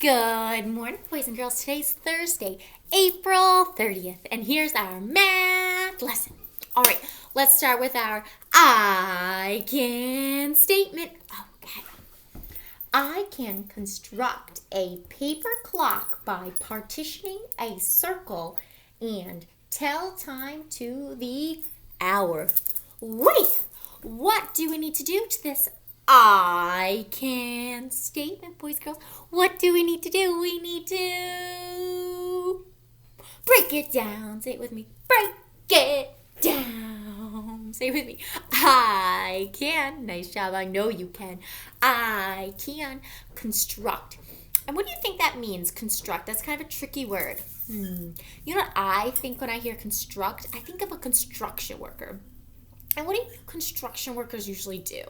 Good morning, boys and girls. Today's Thursday, April 30th, and here's our math lesson. All right, let's start with our I can statement. Okay. I can construct a paper clock by partitioning a circle and tell time to the hour. Wait, what do we need to do to this I can statement, boys, girls? What do we need to do? We need to break it down. Say it with me. Break it down. Say it with me. I can. Nice job. I know you can. I can construct. And what do you think that means, construct? That's kind of a tricky word. You know what I think when I hear construct? I think of a construction worker. And what do construction workers usually do?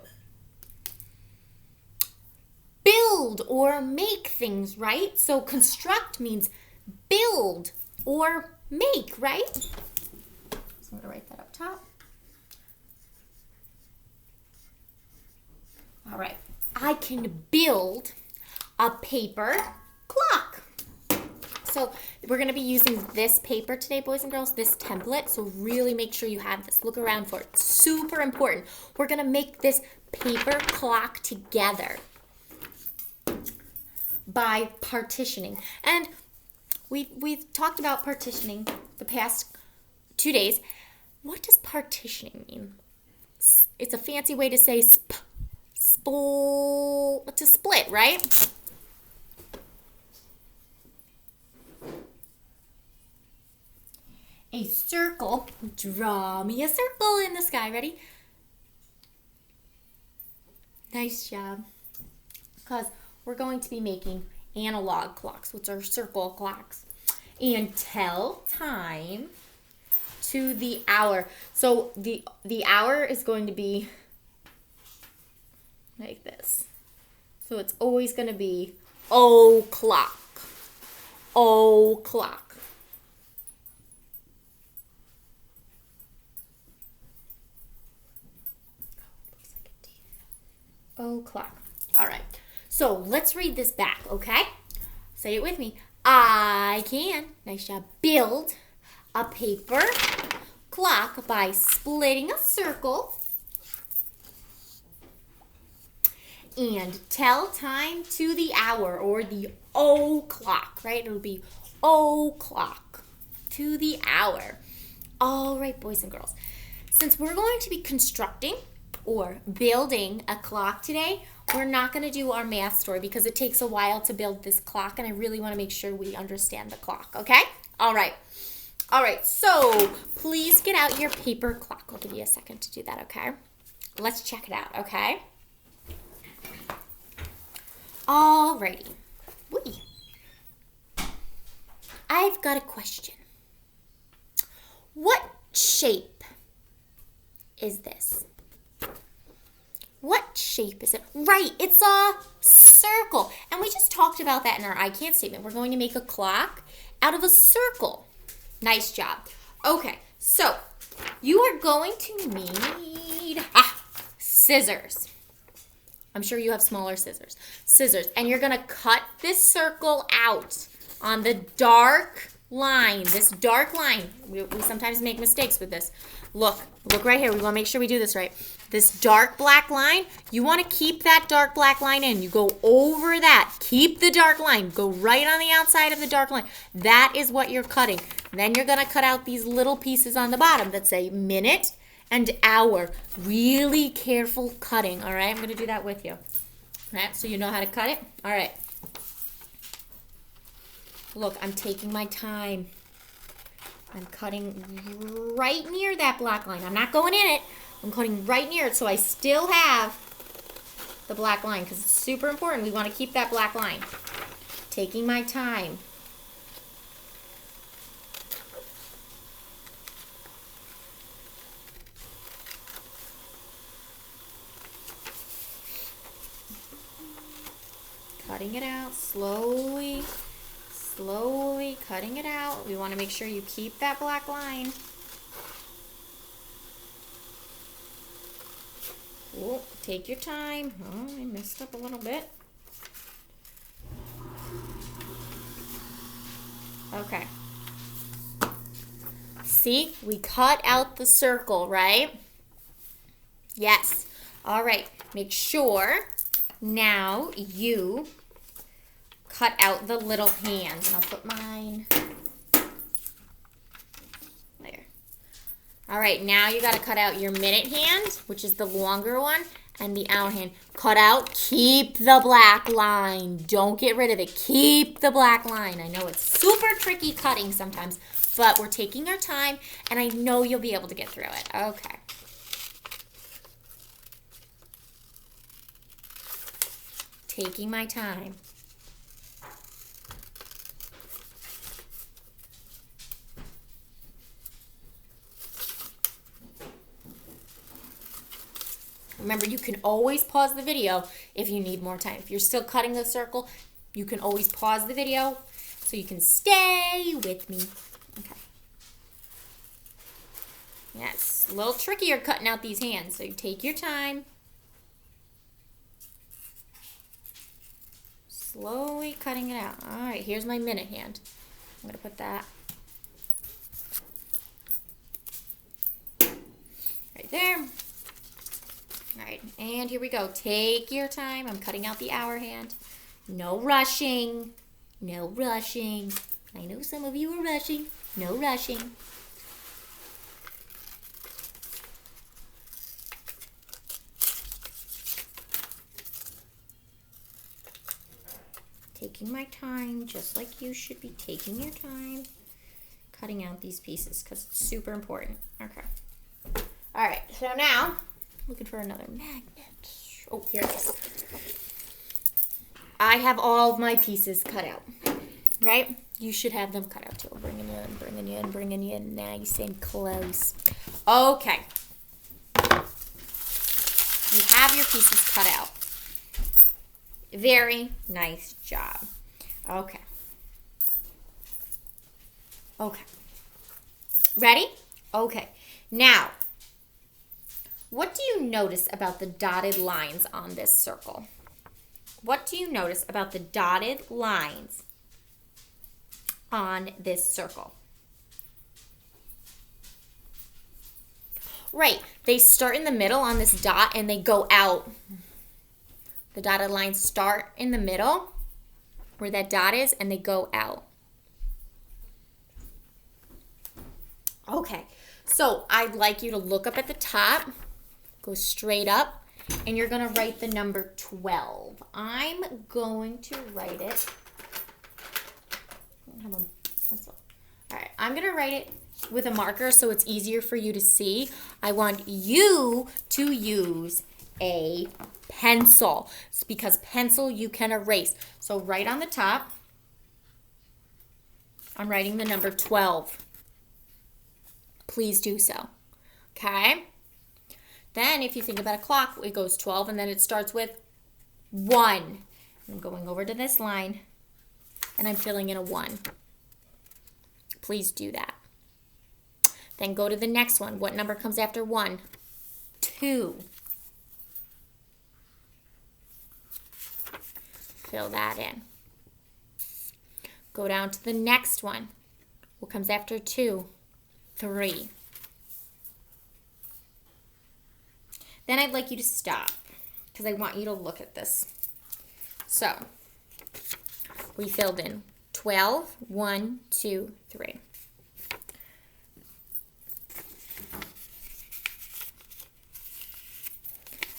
Build or make things, right? So construct means build or make, right? So I'm going to write that up top. All right. I can build a paper clock. So we're going to be using this paper today, boys and girls, this template. So really make sure you have this. Look around for it. It's super important. We're going to make this paper clock together by partitioning. And we've talked about partitioning the past 2 days. What does partitioning mean? It's a fancy way to say to split, right? A circle. Draw me a circle in the sky. Ready? Nice job. Because we're going to be making analog clocks, which are circle clocks, and tell time to the hour. So the hour is going to be like this. So it's always going to be o'clock. O'clock. Looks like a D. O'clock. All right. So let's read this back, okay? Say it with me. I can, nice job, build a paper clock by splitting a circle and tell time to the hour or the o'clock, right? It'll be o'clock to the hour. All right, boys and girls. Since we're going to be constructing or building a clock today, we're not going to do our math story because it takes a while to build this clock, and I really want to make sure we understand the clock, okay? All right. All right, so please get out your paper clock. I'll give you a second to do that, okay? Let's check it out, okay? All righty. I've got a question. What shape is this? What shape is it? Right, it's a circle. And we just talked about that in our I can't statement. We're going to make a clock out of a circle. Nice job. Okay, so you are going to need scissors. I'm sure you have smaller scissors. Scissors. And you're going to cut this circle out on the dark line. This dark line. We sometimes make mistakes with this. Look right here. We want to make sure we do this right. This dark black line, you want to keep that dark black line in. You go over that. Keep the dark line. Go right on the outside of the dark line. That is what you're cutting. Then you're going to cut out these little pieces on the bottom that say minute and hour. Really careful cutting, all right? I'm going to do that with you. All right, so you know how to cut it? All right. Look, I'm taking my time. I'm cutting right near that black line. I'm not going in it. I'm cutting right near it so I still have the black line because it's super important. We want to keep that black line. Taking my time. Cutting it out slowly. Slowly cutting it out. We want to make sure you keep that black line. Oh, take your time. Oh, I messed up a little bit. Okay. See, we cut out the circle, right? Yes. All right. Make sure now you cut out the little hands. And I'll put mine there. All right. Now you got to cut out your minute hand, which is the longer one, and the hour hand. Cut out. Keep the black line. Don't get rid of it. Keep the black line. I know it's super tricky cutting sometimes, but we're taking our time, and I know you'll be able to get through it. Okay. Taking my time. Remember, you can always pause the video if you need more time. If you're still cutting the circle, you can always pause the video so you can stay with me. Okay. Yeah, it's a little trickier cutting out these hands, so you take your time. Slowly cutting it out. All right, here's my minute hand. I'm going to put that right there. All right, and here we go. Take your time. I'm cutting out the hour hand. No rushing. No rushing. I know some of you are rushing. No rushing. Taking my time, just like you should be taking your time cutting out these pieces because it's super important. Okay. All right, so now looking for another magnet. Oh, here it is. I have all of my pieces cut out, right? You should have them cut out too. Bringing you in, bringing you in, bringing you in nice and close. Okay. You have your pieces cut out. Very nice job. Okay. Okay. Ready? Okay. Now, what do you notice about the dotted lines on this circle? What do you notice about the dotted lines on this circle? Right. They start in the middle on this dot and they go out. The dotted lines start in the middle where that dot is and they go out. Okay, so I'd like you to look up at the top, go straight up, and you're going to write the number 12. I'm going to write it. I don't have a pencil. All right, I'm going to write it with a marker so it's easier for you to see. I want you to use a pencil. It's because pencil you can erase. So right on the top, I'm writing the number 12. Please do so. Okay? Then if you think about a clock, it goes 12 and then it starts with 1. I'm going over to this line and I'm filling in a 1. Please do that. Then go to the next one. What number comes after 1? 2. Fill that in. Go down to the next one. What comes after 2? 3. Then I'd like you to stop because I want you to look at this. So we filled in 12, 1, 2, 3.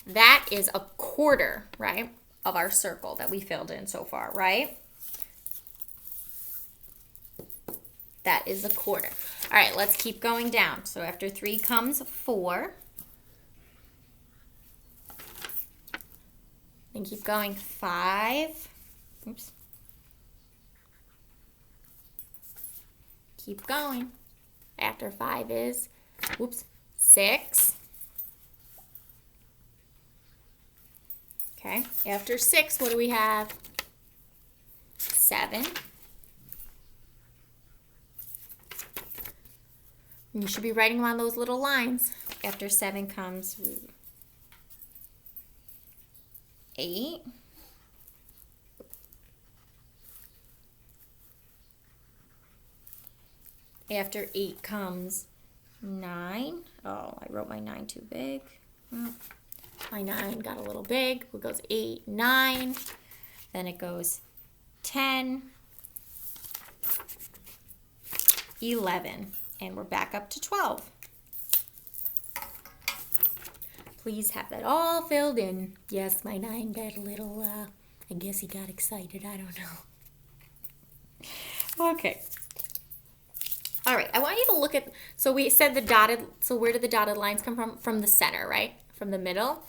That is a quarter, right, of our circle that we filled in so far, right? That is a quarter. All right, let's keep going down. So after 3 comes 4. Then keep going. 5. Oops. Keep going. After 5 is, whoops, 6. Okay, after 6, what do we have? 7. And you should be writing on those little lines. After 7 comes 8. After 8 comes 9. Oh, I wrote my 9 too big. My 9 got a little big. It goes 8, 9. Then it goes 10, 11. And we're back up to 12. Please have that all filled in. Yes, my 9 got a little, I guess he got excited. I don't know. Okay. All right, I want you to look at, so we said the dotted, so where did the dotted lines come from? From the center, right? From the middle.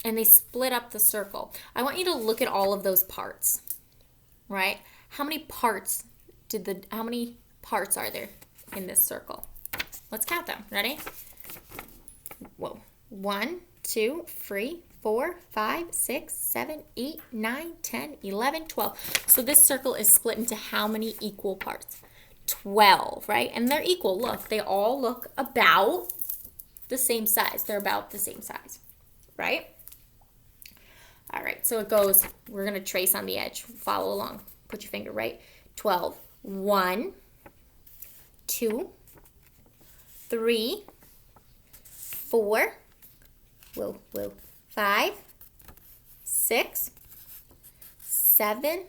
And they split up the circle. I want you to look at all of those parts, right? How many parts are there in this circle? Let's count them. Ready? Whoa. 1, 2, 3, 4, 5, 6, 7, 8, 9, 10, 11, 12. So this circle is split into how many equal parts? 12, right? And they're equal. Look, they all look about the same size. They're about the same size, right? All right, so it goes, we're going to trace on the edge. Follow along. Put your finger right. 12. 1, 2, 3, 4, 5, 6, 7,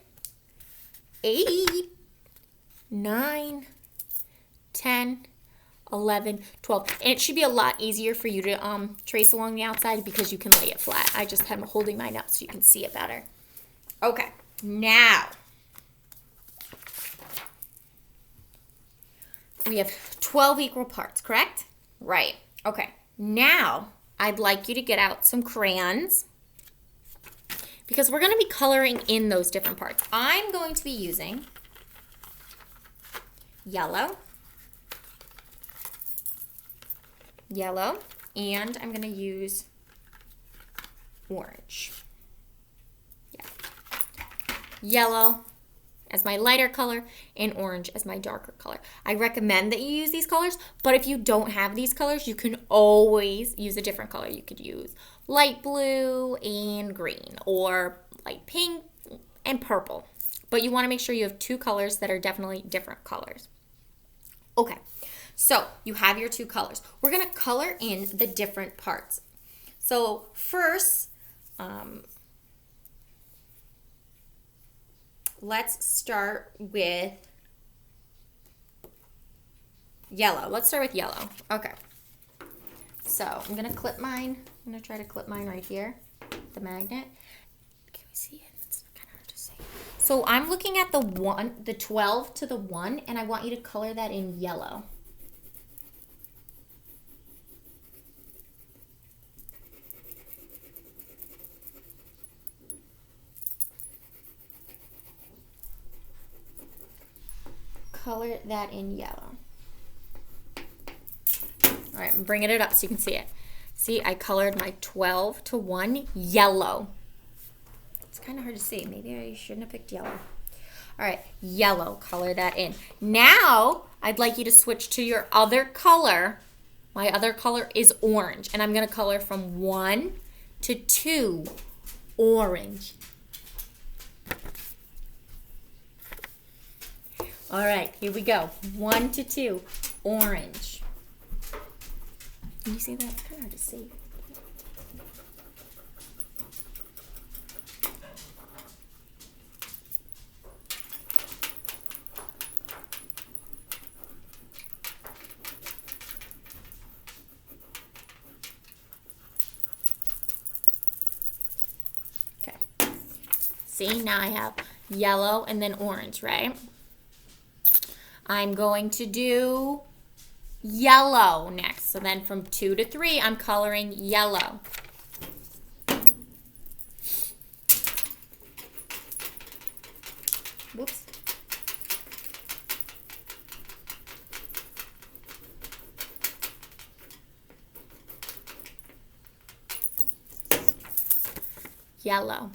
8, 9, 10, 11, 12. And it should be a lot easier for you to trace along the outside because you can lay it flat. I just am holding mine up so you can see it better. Okay, now we have 12 equal parts, correct? Right. Okay, now I'd like you to get out some crayons because we're going to be coloring in those different parts. I'm going to be using yellow, and I'm going to use orange. Yeah. Yellow as my lighter color and orange as my darker color. I recommend that you use these colors, but if you don't have these colors, you can always use a different color. You could use light blue and green, or light pink and purple. But you want to make sure you have 2 colors that are definitely different colors. Okay, so you have your 2 colors. We're going to color in the different parts. So first, let's start with yellow. Let's start with yellow. Okay. So I'm going to clip mine. I'm going to try to clip mine right here, the magnet. Can we see it? It's kind of hard to see. So I'm looking at the 12 to the 1, and I want you to color that in yellow. Color that in yellow. All right, I'm bringing it up so you can see it. See, I colored my 12 to 1 yellow. It's kind of hard to see. Maybe I shouldn't have picked yellow. All right, yellow, color that in. Now, I'd like you to switch to your other color. My other color is orange, and I'm going to color from 1 to 2 orange. All right, here we go. 1 to 2, orange. Can you see that? It's kind of hard to see. Okay. See, now I have yellow and then orange, right? I'm going to do yellow next. So then from 2 to 3, I'm coloring yellow. Whoops. Yellow.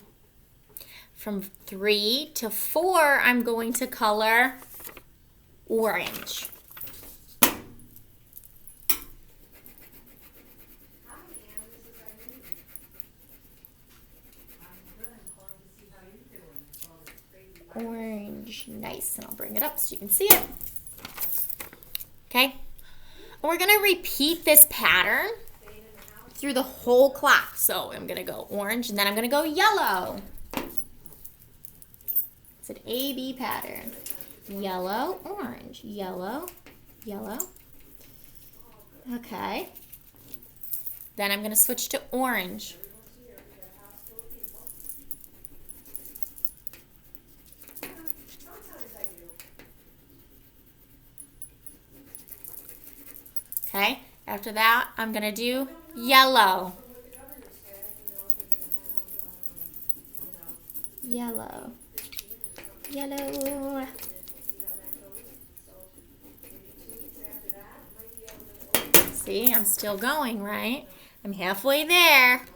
From 3 to 4, I'm going to color orange. Orange, nice, and I'll bring it up so you can see it. Okay? We're going to repeat this pattern through the whole clock. So I'm going to go orange, and then I'm going to go yellow. It's an A-B pattern. Yellow, orange, yellow, yellow. Okay. Then I'm going to switch to orange. Okay. After that, I'm going to do yellow. Yellow. Yellow. See, I'm still going, right? I'm halfway there.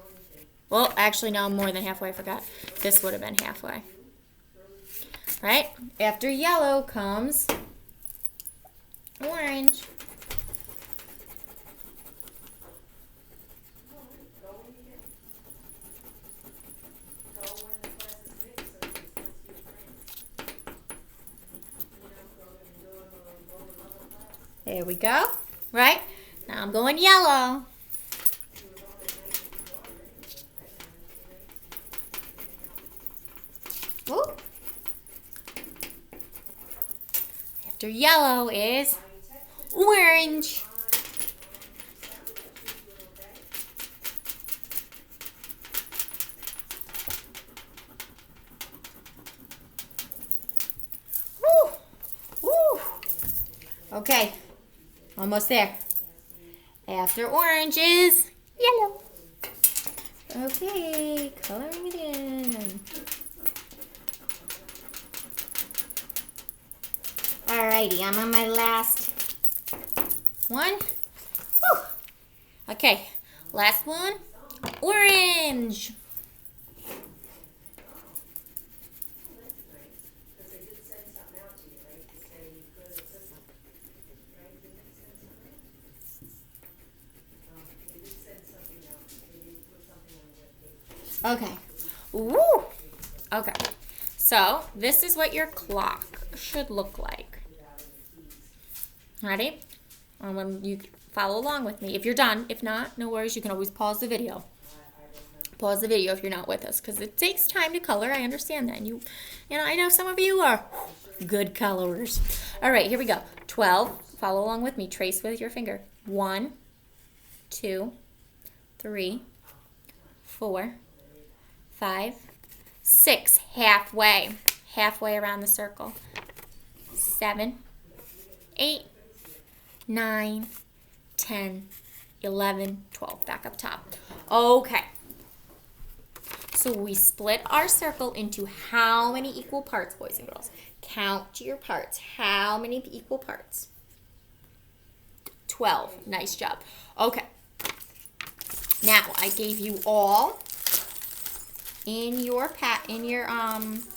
Well, actually, no, I'm more than halfway. I forgot. This would have been halfway. Right? After yellow comes orange. There we go. Right? Now I'm going yellow. Ooh. After yellow is orange. Woo. Woo. Okay. Almost there. After orange is yellow. Okay, coloring it in. Alrighty, I'm on my last one. Woo. Okay, last one, orange. Okay. Woo! Okay. So, this is what your clock should look like. Ready? And when you follow along with me. If you're done, if not, no worries. You can always pause the video. Pause the video if you're not with us, because it takes time to color. I understand that. And you know, I know some of you are good colorers. All right, here we go. 12. Follow along with me. Trace with your finger. 1, 2, 3, 4, 5, 6. Halfway. Halfway around the circle. 7, 8, 9, 10, 11, 12. Back up top. Okay. So we split our circle into how many equal parts, boys and girls? Count your parts. How many equal parts? 12. Nice job. Okay. Now I gave you all in your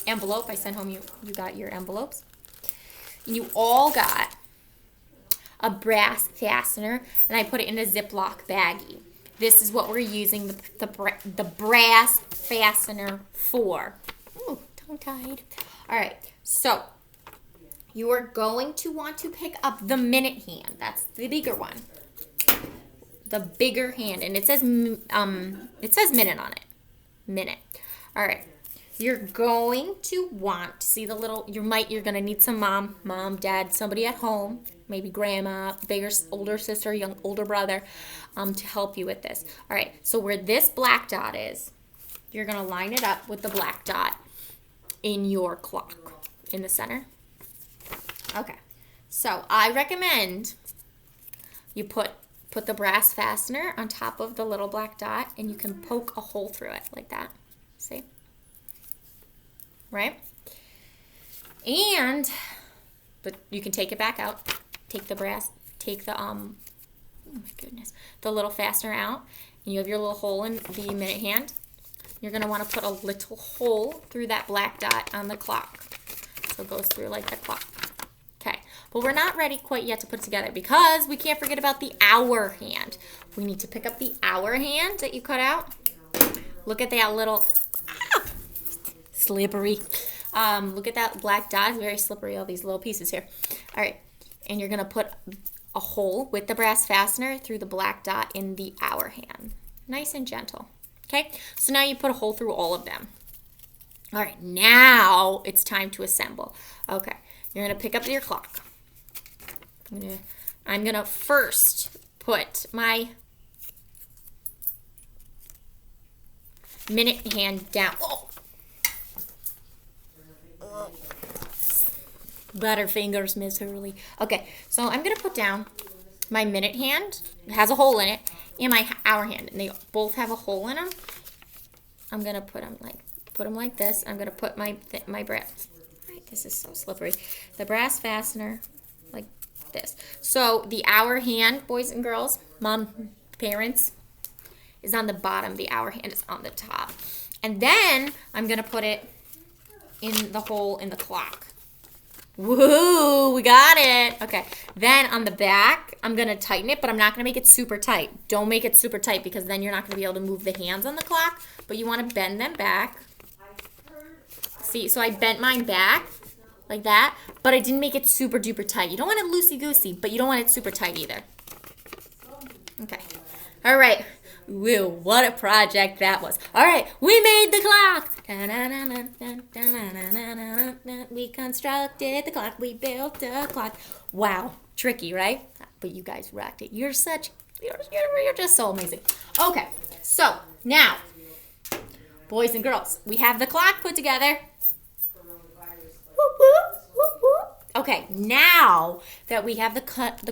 envelope. I sent home you got your envelopes. You all got a brass fastener, and I put it in a Ziploc baggie. This is what we're using the brass fastener for. Ooh, tongue-tied. All right, so you are going to want to pick up the minute hand. That's the bigger one. The bigger hand, and it says minute on it. Minute. All right. You're going to want to see the little. You're gonna need some mom, dad, somebody at home, maybe grandma, older sister, older brother, to help you with this. All right. So where this black dot is, you're gonna line it up with the black dot in your clock in the center. Okay. So I recommend you put the brass fastener on top of the little black dot, and you can poke a hole through it like that. See? Right? But you can take it back out. Take the oh my goodness, the little fastener out, and you have your little hole in the minute hand. You're going to want to put a little hole through that black dot on the clock. So it goes through like the clock. Okay, but we're not ready quite yet to put it together because we can't forget about the hour hand. We need to pick up the hour hand that you cut out. Look at that little slippery. Look at that black dot. It's very slippery, all these little pieces here. All right, and you're going to put a hole with the brass fastener through the black dot in the hour hand. Nice and gentle. Okay, so now you put a hole through all of them. All right, now it's time to assemble. Okay, you're gonna pick up your clock. I'm gonna first put my minute hand down. Oh. Butterfingers, Miss Hurley. Okay, so I'm gonna put down my minute hand. It has a hole in it, and my hour hand, and they both have a hole in them. I'm gonna put them like this. I'm gonna put my brass. Right, this is so slippery. The brass fastener, like this. So the hour hand, boys and girls, mom, parents, is on the bottom. The hour hand is on the top, and then I'm gonna put it in the hole in the clock. Woohoo, we got it. Okay, then on the back, I'm going to tighten it, but I'm not going to make it super tight. Don't make it super tight because then you're not going to be able to move the hands on the clock, but you want to bend them back. See, so I bent mine back like that, but I didn't make it super duper tight. You don't want it loosey-goosey, but you don't want it super tight either. Okay, all right. Whoa, what a project that was. All right, we made the clock. We constructed the clock. We built a clock. Wow, tricky, right? But you guys rocked it. You're just so amazing. Okay, so now, boys and girls, we have the clock put together. Okay, now that we have the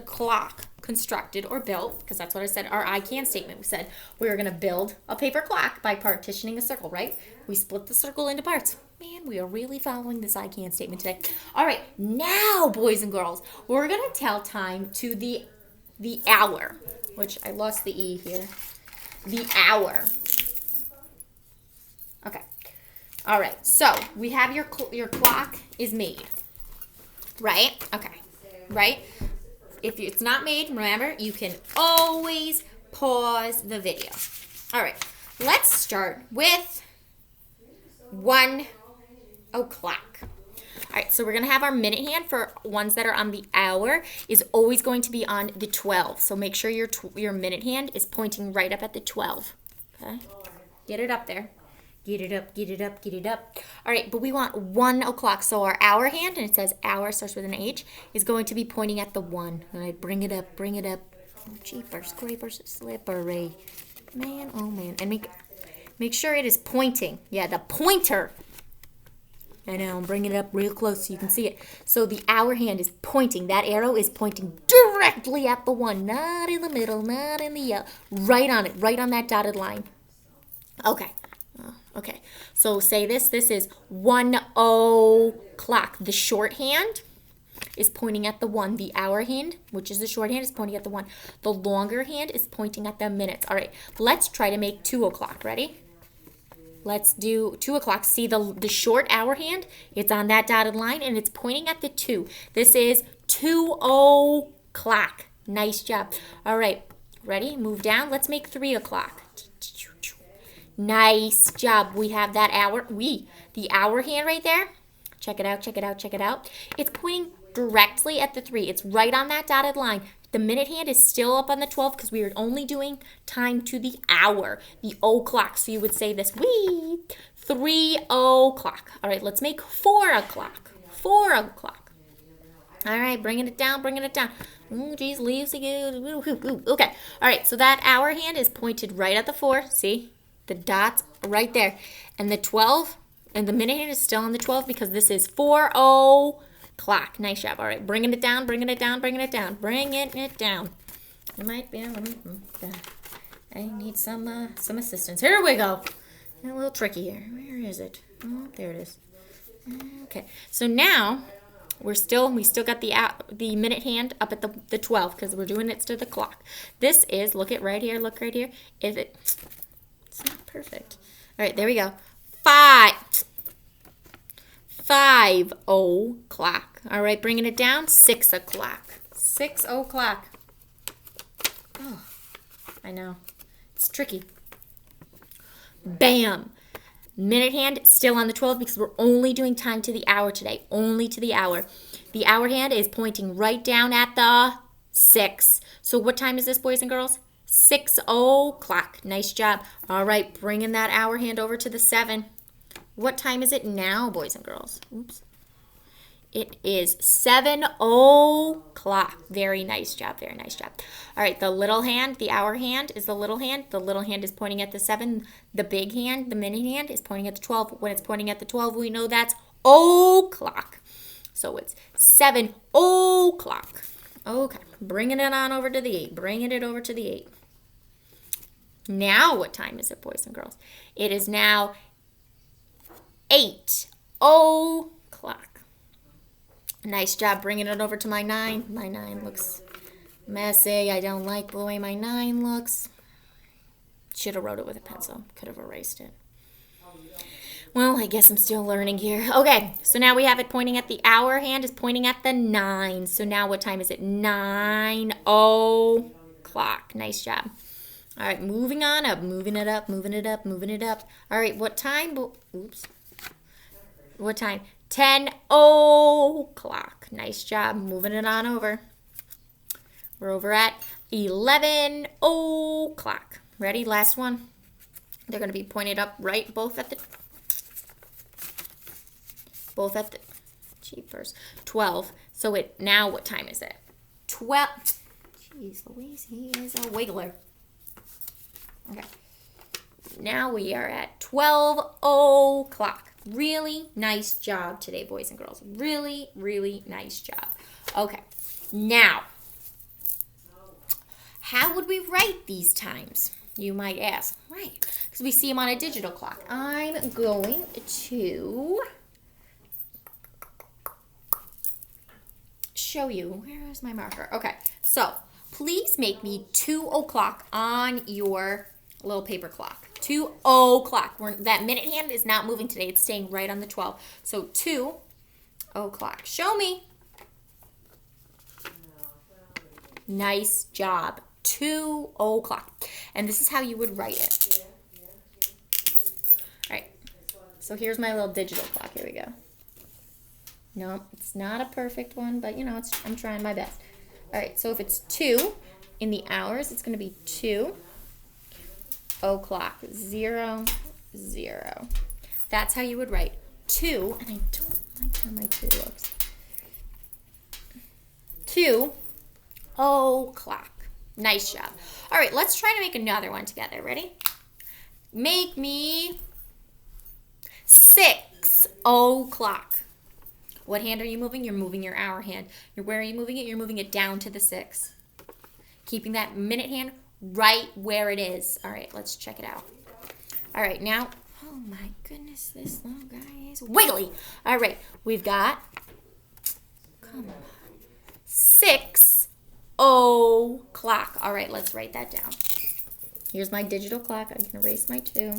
clock constructed or built, because that's what I said, our I can statement. We said we were going to build a paper clock by partitioning a circle, right? We split the circle into parts. Man, we are really following this I can statement today. All right, now, boys and girls, we're going to tell time to the hour, which I lost the E here. The hour. Okay. All right, so we have your clock is made, right? Okay, right? If it's not made, remember, you can always pause the video. All right, let's start with 1 o'clock. All right, so we're going to have our minute hand for ones that are on the hour is always going to be on the 12. So make sure your minute hand is pointing right up at the 12. Okay, get it up there. Get it up, get it up, get it up. All right, but we want 1 o'clock. So our hour hand, and it says hour, starts with an H, is going to be pointing at the 1. All right, bring it up, bring it up. Oh, jeepers, creepers, slippery. Man, oh man. And make sure it is pointing. Yeah, the pointer. I know, bring it up real close so you can see it. So the hour hand is pointing. That arrow is pointing directly at the 1. Not in the middle, not in the yellow. Right on it, right on that dotted line. Okay. Okay, so say this is 1 o'clock. The shorthand is pointing at the 1. The hour hand, which is the shorthand, is pointing at the 1. The longer hand is pointing at the minutes. All right, let's try to make 2 o'clock. Ready? Let's do 2 o'clock. See the short hour hand? It's on that dotted line, and it's pointing at the 2. This is 2 o'clock. Nice job. All right, ready? Move down. Let's make 3 o'clock. Nice job. We have that hour. The hour hand right there. Check it out, check it out, check it out. It's pointing directly at the 3. It's right on that dotted line. The minute hand is still up on the 12 because we are only doing time to the hour, the o'clock. So you would say this, 3 o'clock. All right, let's make 4 o'clock. 4 o'clock. All right, bringing it down, bringing it down. Oh, geez, leaves again. Okay, all right, so that hour hand is pointed right at the 4. See? The dots right there. And the 12, and the minute hand is still on the 12 because this is 4 o'clock. Nice job. All right, bringing it down, bringing it down, bringing it down, bringing it down. It might be, I need some assistance. Here we go. A little tricky here. Where is it? Oh, there it is. Okay, so now we still got the minute hand up at the 12 because we're doing it to the clock. This is, look right here. It's not perfect. All right, there we go. 5 o'clock. All right, bringing it down. 6 o'clock. 6 o'clock. Oh, I know. It's tricky. Bam. Minute hand still on the 12 because we're only doing time to the hour today. Only to the hour. The hour hand is pointing right down at the 6. So what time is this, boys and girls? 6 o'clock. Nice job. All right, bringing that hour hand over to the 7. What time is it now, boys and girls? Oops. It is 7 o'clock. Very nice job. Very nice job. All right, the little hand, the hour hand is the little hand. The little hand is pointing at the 7. The big hand, the minute hand, is pointing at the 12. When it's pointing at the 12, we know that's o'clock. So it's 7 o'clock. Okay, bringing it on over to the 8. Bringing it over to the 8. Now what time is it, boys and girls? It is now 8 o'clock. Nice job bringing it over to my 9. My 9 looks messy. I don't like the way my 9 looks. Should have wrote it with a pencil. Could have erased it. Well, I guess I'm still learning here. Okay, so now we have it pointing at the hour hand is pointing at the 9. So now what time is it? 9 o'clock. Nice job. All right, moving on up. Moving it up, moving it up, moving it up. All right, what time? Oops. What time? 10 o'clock. Nice job. Moving it on over. We're over at 11 o'clock. Ready? Last one. They're going to be pointed up right, both at the jeepers, 12. So now what time is it? 12. Jeez Louise, he is a wiggler. Okay. Now we are at 12 o'clock. Really nice job today, boys and girls. Really, really nice job. Okay. Now, how would we write these times? You might ask. Right. Because we see them on a digital clock. I'm going to show you. Where is my marker? Okay. So, please make me 2 o'clock on your little paper clock. 2 o'clock. That minute hand is not moving today. It's staying right on the 12. So 2 o'clock. Show me. Nice job. 2 o'clock. And this is how you would write it. All right. So here's my little digital clock. Here we go. No, it's not a perfect one, but you know, I'm trying my best. All right. So if it's 2 in the hours, it's going to be 2 o'clock. 0, 0. That's how you would write 2. And I don't like how my 2 looks. 2 o'clock. Nice job. All right, let's try to make another one together. Ready? Make me 6 o'clock. What hand are you moving? You're moving your hour hand. Where are you moving it? You're moving it down to the 6. Keeping that minute hand right where it is. All right, let's check it out. All right, now, oh my goodness, this little guy is wiggly. All right, we've got, come on, 6 o'clock. All right, let's write that down. Here's my digital clock. I can erase my 2.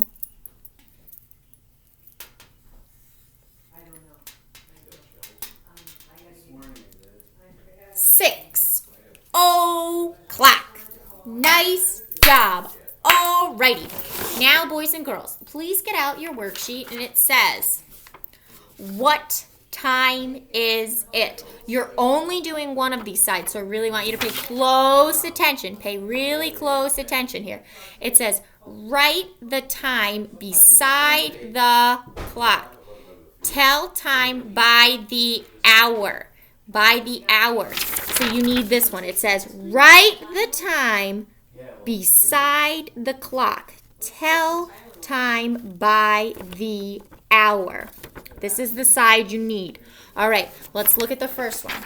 6 o'clock. Nice job. Alrighty. Now, boys and girls, please get out your worksheet, and it says, what time is it? You're only doing one of these sides, so I really want you to pay close attention. Pay really close attention here. It says, write the time beside the clock. Tell time by the hour. By the hour. So you need this one. It says, write the time beside the clock. Tell time by the hour. This is the side you need. All right, let's look at the first one.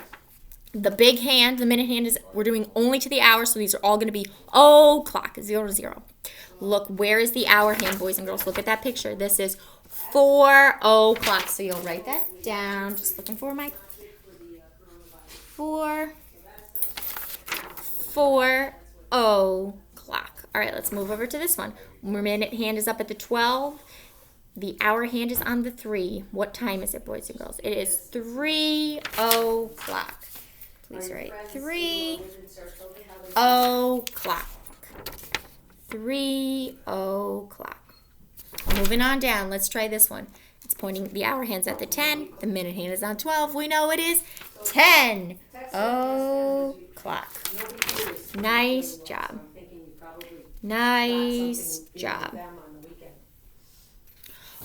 The big hand, the minute hand, is we're doing only to the hour, so these are all going to be o'clock, 0 to 0. Look, where is the hour hand, boys and girls? Look at that picture. This is 4 o'clock. So you'll write that down. Just looking for my 4 o'clock. All right, let's move over to this one. Minute hand is up at the 12. The hour hand is on the 3. What time is it, boys and girls? It is 3 o'clock. Please write 3 o'clock. 3 o'clock. Moving on down. Let's try this one. It's pointing the hour hand's at the 10. The minute hand is on 12. We know it is 10 o'clock. Nice job. Nice job.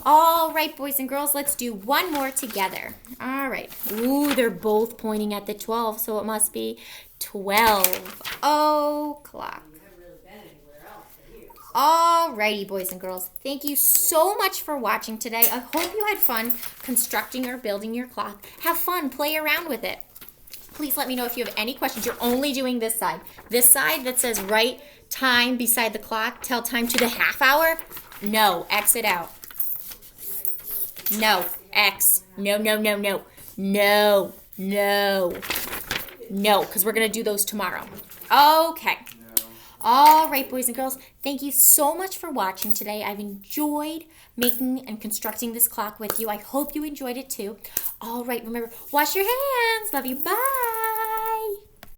All right, boys and girls, let's do one more together. All right. Ooh, they're both pointing at the 12, so it must be 12 o'clock. All righty, boys and girls. Thank you so much for watching today. I hope you had fun constructing or building your clock. Have fun. Play around with it. Please let me know if you have any questions. You're only doing this side. This side that says write time beside the clock, tell time to the half hour. No, X it out. No, X. No, no, no, no. No, no. No, because we're going to do those tomorrow. Okay. All right, boys and girls, thank you so much for watching today. I've enjoyed making and constructing this clock with you. I hope you enjoyed it too. All right, remember, wash your hands. Love you. Bye.